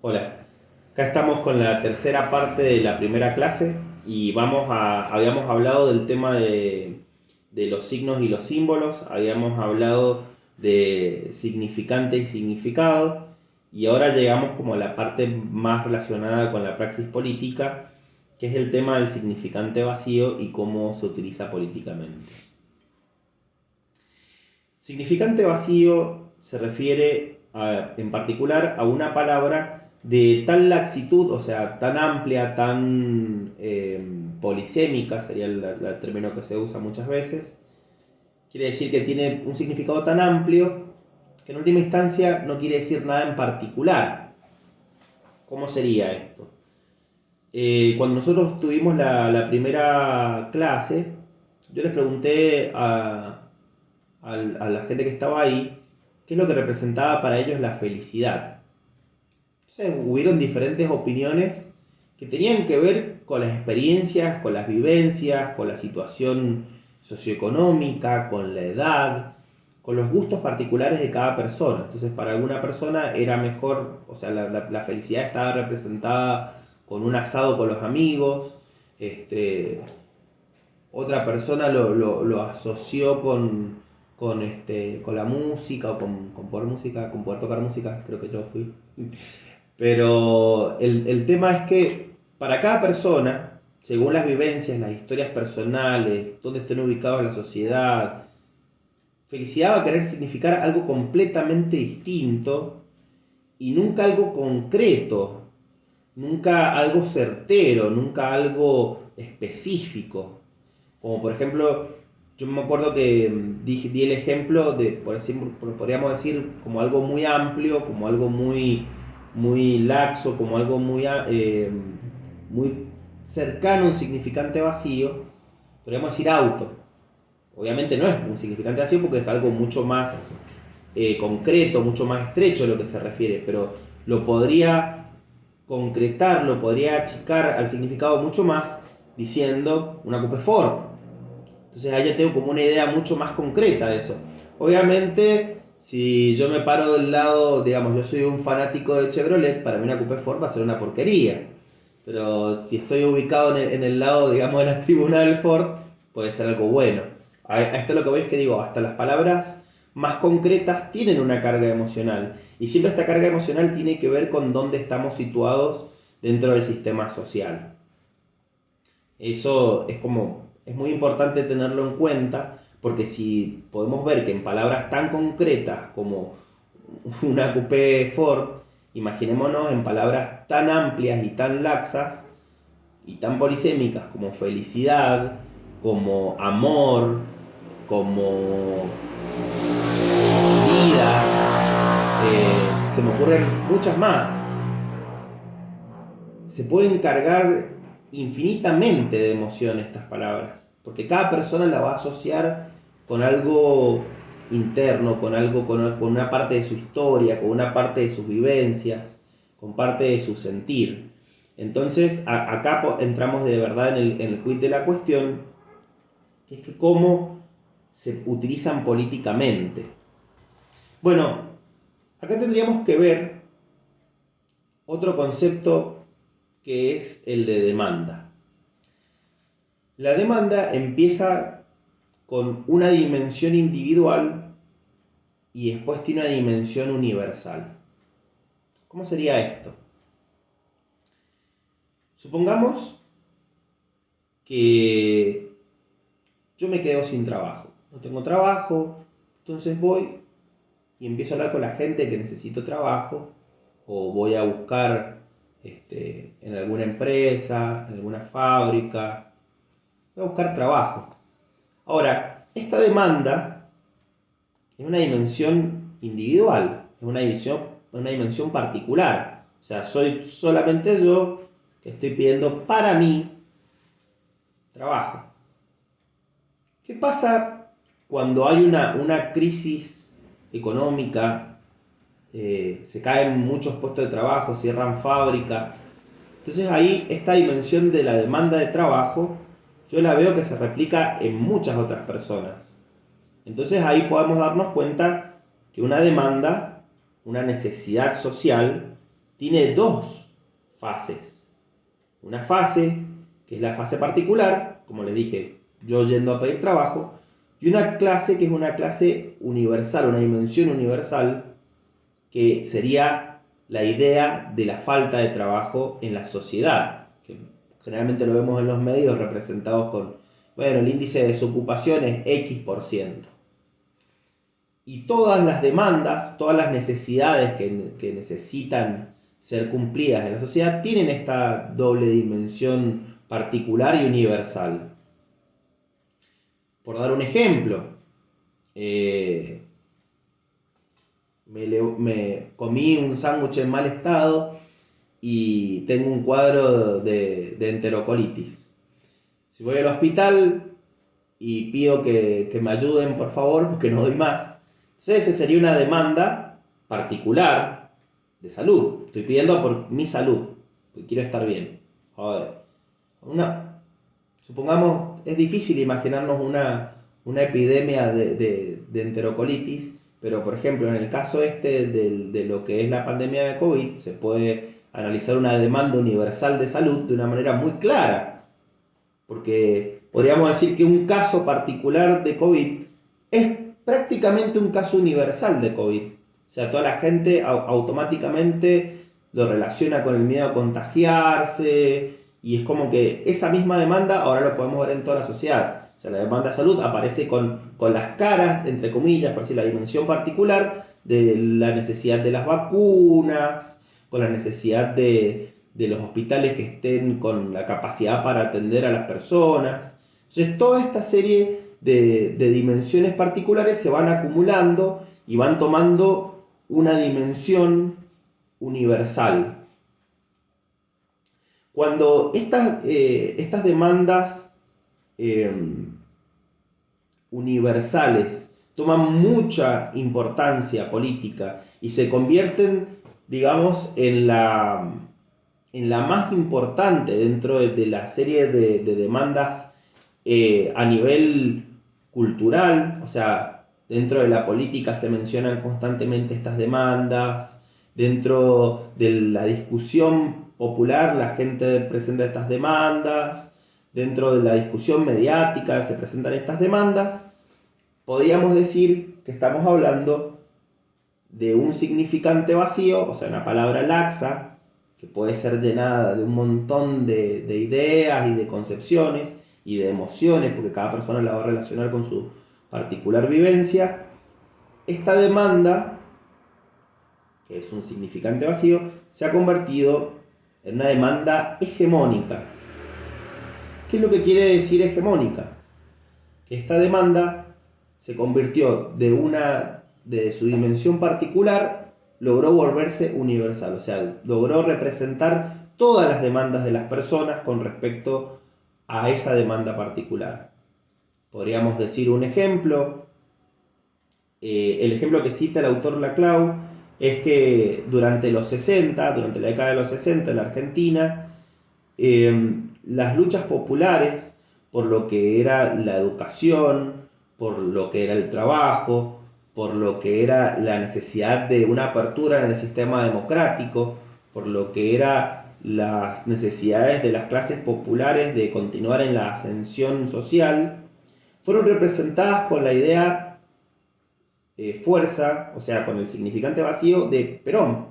Hola, acá estamos con la tercera parte de la primera clase y habíamos hablado del tema de los signos y los símbolos, habíamos hablado de significante y significado y ahora llegamos como a la parte más relacionada con la praxis política, que es el tema del significante vacío y cómo se utiliza políticamente. Significante vacío se refiere en particular a una palabra de tal laxitud, o sea, tan amplia, tan polisémica, sería el término que se usa muchas veces. Quiere decir que tiene un significado tan amplio que en última instancia no quiere decir nada en particular. ¿Cómo sería esto? Cuando nosotros tuvimos la primera clase, yo les pregunté a la gente que estaba ahí qué es lo que representaba para ellos la felicidad. Entonces hubieron diferentes opiniones que tenían que ver con las experiencias, con las vivencias, con la situación socioeconómica, con la edad, con los gustos particulares de cada persona. Entonces para alguna persona era mejor, o sea, la felicidad estaba representada con un asado con los amigos, este, otra persona lo asoció con la música o con poder música, con poder tocar música, creo que yo fui. Pero el tema es que para cada persona, según las vivencias, las historias personales, dónde estén ubicados en la sociedad, felicidad va a querer significar algo completamente distinto y nunca algo concreto, nunca algo certero, nunca algo específico. Como por ejemplo, yo me acuerdo que di el ejemplo de, podríamos decir, como algo muy amplio, como algo muy laxo, como algo muy cercano a un significante vacío, podríamos decir auto. Obviamente no es un significante vacío porque es algo mucho más concreto, mucho más estrecho a lo que se refiere, pero lo podría concretar, lo podría achicar al significado mucho más diciendo una coupe Ford. Entonces ahí ya tengo como una idea mucho más concreta de eso. Obviamente, si yo me paro del lado, digamos, yo soy un fanático de Chevrolet, para mí una Coupe Ford va a ser una porquería. Pero si estoy ubicado en el lado, digamos, de la tribuna del Ford, puede ser algo bueno. A esto lo que voy es que digo, hasta las palabras más concretas tienen una carga emocional. Y siempre esta carga emocional tiene que ver con dónde estamos situados dentro del sistema social. Eso es muy importante tenerlo en cuenta porque si podemos ver que en palabras tan concretas como una coupé Ford, imaginémonos en palabras tan amplias y tan laxas y tan polisémicas como felicidad, como amor, como vida, se me ocurren muchas más. Se pueden cargar infinitamente de emoción estas palabras, porque cada persona la va a asociar con algo interno, con una parte de su historia, con una parte de sus vivencias, con parte de su sentir. Entonces acá entramos de verdad en el quid de la cuestión, que es que cómo se utilizan políticamente. Bueno, acá tendríamos que ver otro concepto que es el de demanda. La demanda empieza con una dimensión individual y después tiene una dimensión universal. ¿Cómo sería esto? Supongamos que yo me quedo sin trabajo. No tengo trabajo, entonces voy y empiezo a hablar con la gente que necesito trabajo o voy a buscar en alguna empresa, en alguna fábrica, voy a buscar trabajo. Ahora, esta demanda es una dimensión individual, es una dimensión particular. O sea, soy solamente yo que estoy pidiendo para mí trabajo. ¿Qué pasa cuando hay una crisis económica? Se caen muchos puestos de trabajo, cierran fábricas. Entonces ahí esta dimensión de la demanda de trabajo yo la veo que se replica en muchas otras personas. Entonces ahí podemos darnos cuenta que una demanda, una necesidad social, tiene dos fases. Una fase, que es la fase particular, como les dije, yo yendo a pedir trabajo, y una clase que es una clase universal, una dimensión universal, que sería la idea de la falta de trabajo en la sociedad, que generalmente lo vemos en los medios representados con, bueno, el índice de desocupación es X%. Y todas las demandas, todas las necesidades que necesitan ser cumplidas en la sociedad tienen esta doble dimensión particular y universal. Por dar un ejemplo, me comí un sándwich en mal estado y tengo un cuadro de enterocolitis. Si voy al hospital y pido que me ayuden, por favor, porque no doy más. Entonces, esa sería una demanda particular de salud. Estoy pidiendo por mi salud, porque quiero estar bien. Supongamos, es difícil imaginarnos una epidemia de enterocolitis, pero por ejemplo, en el caso de lo que es la pandemia de COVID, se puede analizar una demanda universal de salud de una manera muy clara. Porque podríamos decir que un caso particular de COVID es prácticamente un caso universal de COVID. O sea, toda la gente automáticamente lo relaciona con el miedo a contagiarse y es como que esa misma demanda ahora lo podemos ver en toda la sociedad. O sea, la demanda de salud aparece con las caras, entre comillas, por decir la dimensión particular de la necesidad de las vacunas, con la necesidad de los hospitales que estén con la capacidad para atender a las personas. Entonces, toda esta serie de dimensiones particulares se van acumulando y van tomando una dimensión universal. Cuando estas demandas universales toman mucha importancia política y se convierten, digamos, en la más importante dentro de la serie de demandas a nivel cultural, o sea, dentro de la política se mencionan constantemente estas demandas, dentro de la discusión popular la gente presenta estas demandas, dentro de la discusión mediática se presentan estas demandas, podríamos decir que estamos hablando de un significante vacío, o sea, una palabra laxa, que puede ser llenada de un montón de ideas y de concepciones y de emociones, porque cada persona la va a relacionar con su particular vivencia. Esta demanda, que es un significante vacío, se ha convertido en una demanda hegemónica. ¿Qué es lo que quiere decir hegemónica? Que esta demanda se convirtió de su dimensión particular, logró volverse universal, o sea, logró representar todas las demandas de las personas con respecto a esa demanda particular. Podríamos decir un ejemplo, el ejemplo que cita el autor Laclau es que durante la década de los 60 en la Argentina, las luchas populares por lo que era la educación, por lo que era el trabajo, por lo que era la necesidad de una apertura en el sistema democrático, por lo que era las necesidades de las clases populares de continuar en la ascensión social, fueron representadas con la idea fuerza, o sea, con el significante vacío de Perón.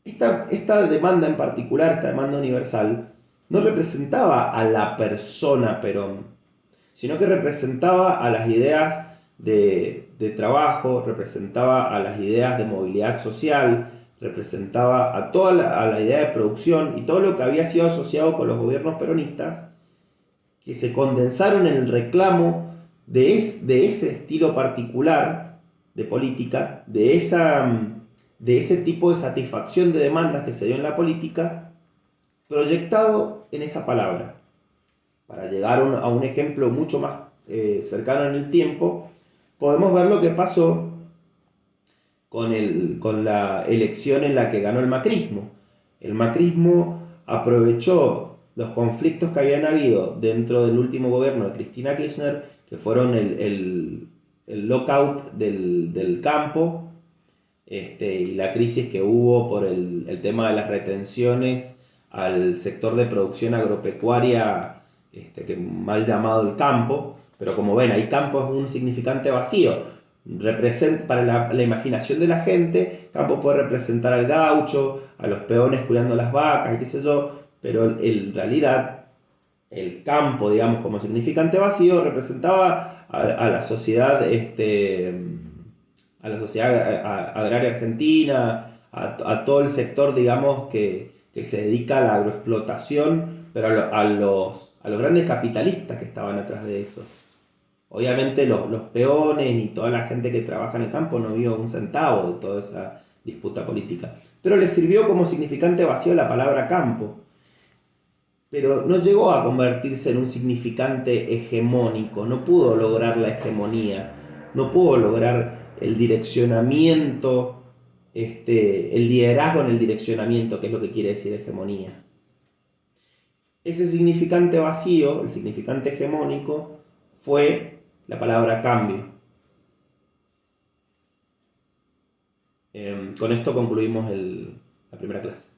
Esta demanda en particular, esta demanda universal, no representaba a la persona Perón, sino que representaba a las ideas de trabajo, representaba a las ideas de movilidad social, representaba a la idea de producción y todo lo que había sido asociado con los gobiernos peronistas, que se condensaron en el reclamo de ese estilo particular de política, de ese tipo de satisfacción de demandas que se dio en la política, proyectado en esa palabra. Para llegar a un ejemplo mucho más cercano en el tiempo, podemos ver lo que pasó con la elección en la que ganó el macrismo. El macrismo aprovechó los conflictos que habían habido dentro del último gobierno de Cristina Kirchner, que fueron el lockout del campo, y la crisis que hubo por el tema de las retenciones al sector de producción agropecuaria, que mal llamado el campo, pero como ven, ahí campo es un significante vacío. Para la imaginación de la gente, campo puede representar al gaucho, a los peones cuidando las vacas, y qué sé yo, pero en realidad el campo, digamos, como significante vacío, representaba a la sociedad, a la sociedad agraria argentina, a todo el sector, digamos, que se dedica a la agroexplotación, pero a los grandes capitalistas que estaban atrás de eso. Obviamente los peones y toda la gente que trabaja en el campo no vio un centavo de toda esa disputa política. Pero les sirvió como significante vacío la palabra campo. Pero no llegó a convertirse en un significante hegemónico, no pudo lograr la hegemonía, no pudo lograr el direccionamiento, el liderazgo en el direccionamiento, que es lo que quiere decir hegemonía. Ese significante vacío, el significante hegemónico, fue la palabra cambio. Con esto concluimos la primera clase.